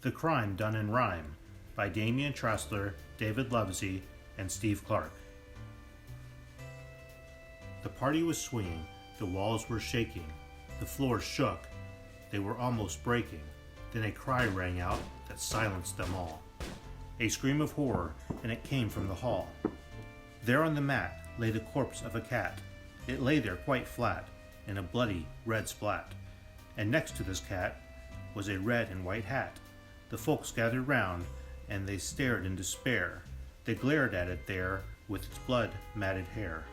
The Crime Done in Rhyme by Damian Tressler, David Lovesey, and Steve Clark. The party was swinging, the walls were shaking, the floor shook, they were almost breaking. Then a cry rang out that silenced them all. A scream of horror, and it came from the hall. There on the mat lay the corpse of a cat. It lay there quite flat, in a bloody red splat. And next to this cat was a red and white hat. The folks gathered round, and they stared in despair. They glared at it there with its blood-matted hair.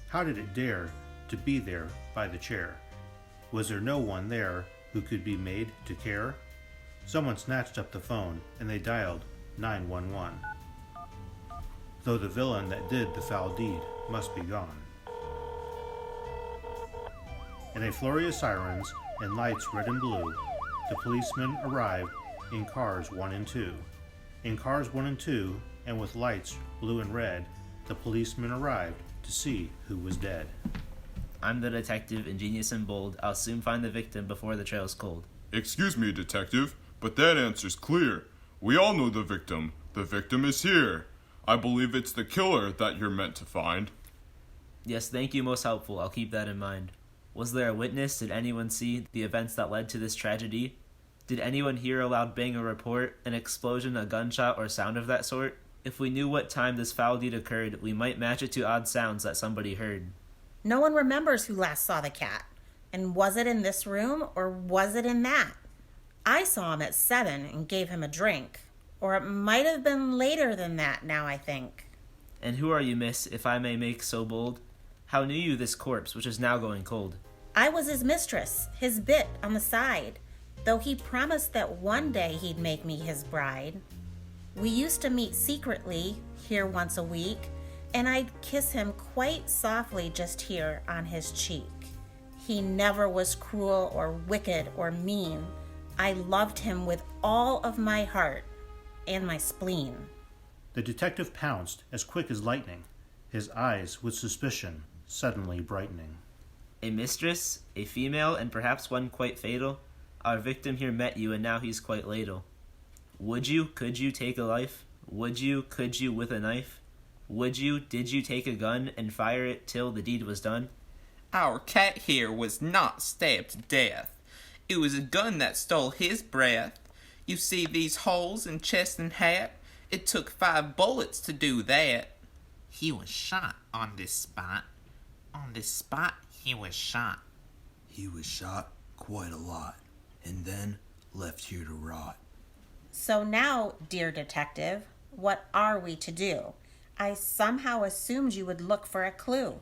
How did it dare to be there by the chair? Was there no one there who could be made to care? Someone snatched up the phone, and they dialed 911. Though the villain that did the foul deed must be gone. In a flurry of sirens and lights red and blue, the policemen arrived in cars 1 and 2. In cars 1 and 2, and with lights blue and red, the policemen arrived to see who was dead. I'm the detective, ingenious and bold. I'll soon find the victim before the trail's cold. Excuse me, detective, but that answer's clear. We all know the victim. The victim is here. I believe it's the killer that you're meant to find. Yes, thank you, most helpful. I'll keep that in mind. Was there a witness? Did anyone see the events that led to this tragedy? Did anyone hear a loud bang or report, an explosion, a gunshot, or sound of that sort? If we knew what time this foul deed occurred, we might match it to odd sounds that somebody heard. No one remembers who last saw the cat. And was it in this room or was it in that? I saw him at 7 and gave him a drink. Or it might have been later than that now, I think. And who are you, miss, if I may make so bold? How knew you this corpse, which is now going cold? I was his mistress, his bit on the side, though he promised that one day he'd make me his bride. We used to meet secretly, here once a week, and I'd kiss him quite softly just here on his cheek. He never was cruel or wicked or mean. I loved him with all of my heart and my spleen. The detective pounced as quick as lightning, his eyes with suspicion suddenly brightening. A mistress, a female, and perhaps one quite fatal. Our victim here met you, and now he's quite ladle. Would you, could you take a life? Would you, could you with a knife? Would you, did you take a gun and fire it till the deed was done? Our cat here was not stabbed to death. It was a gun that stole his breath. You see these holes in chest and hat? It took 5 bullets to do that. He was shot on this spot. On this spot, he was shot. He was shot quite a lot, and then left here to rot. So now, dear detective, what are we to do? I somehow assumed you would look for a clue.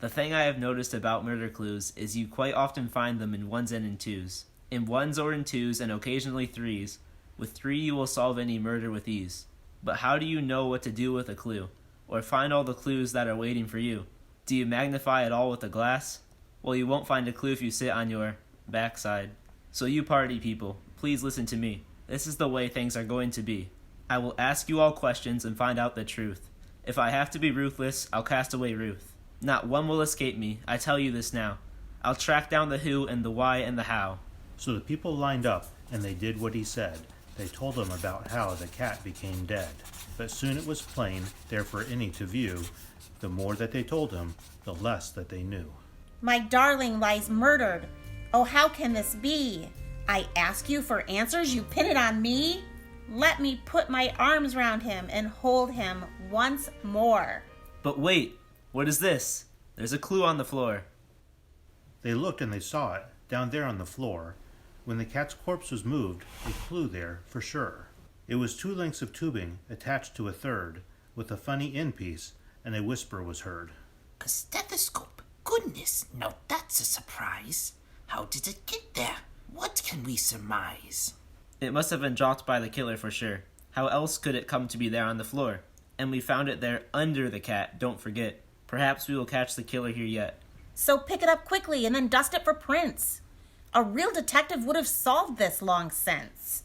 The thing I have noticed about murder clues is you quite often find them in 1s and in 2s. In 1s or in 2s and occasionally 3s. With 3 you will solve any murder with ease. But how do you know what to do with a clue? Or find all the clues that are waiting for you? Do you magnify it all with a glass? Well, you won't find a clue if you sit on your backside. So you party people, please listen to me. This is the way things are going to be. I will ask you all questions and find out the truth. If I have to be ruthless, I'll cast away Ruth. Not one will escape me, I tell you this now. I'll track down the who and the why and the how. So the people lined up, and they did what he said. They told him about how the cat became dead. But soon it was plain, there for any to view, the more that they told him, the less that they knew. My darling lies murdered. Oh, how can this be? I ask you for answers, you pin it on me? Let me put my arms round him and hold him once more. But wait, what is this? There's a clue on the floor. They looked and they saw it, down there on the floor. When the cat's corpse was moved, a clue there for sure. It was 2 lengths of tubing attached to a third, with a funny end piece, and a whisper was heard. A stethoscope? Goodness, now that's a surprise. How did it get there? What can we surmise? It must have been dropped by the killer for sure. How else could it come to be there on the floor? And we found it there under the cat, don't forget. Perhaps we will catch the killer here yet. So pick it up quickly and then dust it for prints. A real detective would have solved this long since.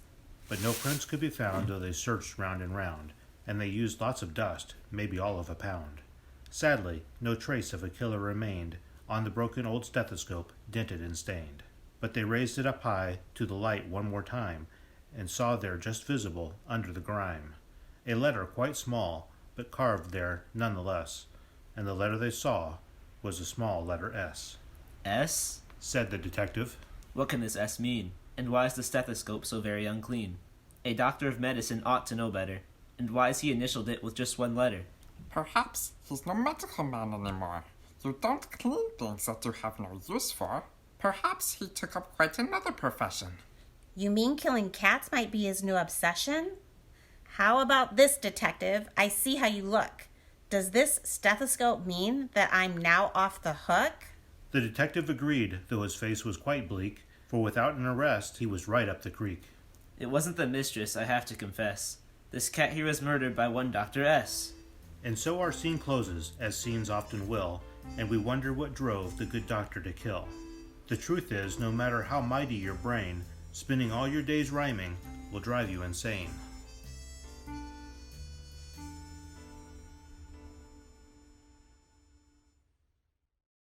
But no prints could be found though they searched round and round, and they used lots of dust, maybe all of a pound. Sadly, no trace of a killer remained on the broken old stethoscope, dented and stained. But they raised it up high to the light one more time, and saw there just visible, under the grime, a letter quite small, but carved there none the less, and the letter they saw was a small letter S. S? Said the detective. What can this S mean? And why is the stethoscope so very unclean? A doctor of medicine ought to know better. And why has he initialed it with just one letter? Perhaps he's no medical man anymore. You don't clean things that you have no use for. Perhaps he took up quite another profession. You mean killing cats might be his new obsession? How about this, detective? I see how you look. Does this stethoscope mean that I'm now off the hook? The detective agreed, though his face was quite bleak, for without an arrest he was right up the creek. It wasn't the mistress, I have to confess. This cat here was murdered by one Dr. S. And so our scene closes, as scenes often will, and we wonder what drove the good doctor to kill. The truth is, no matter how mighty your brain, spending all your days rhyming will drive you insane.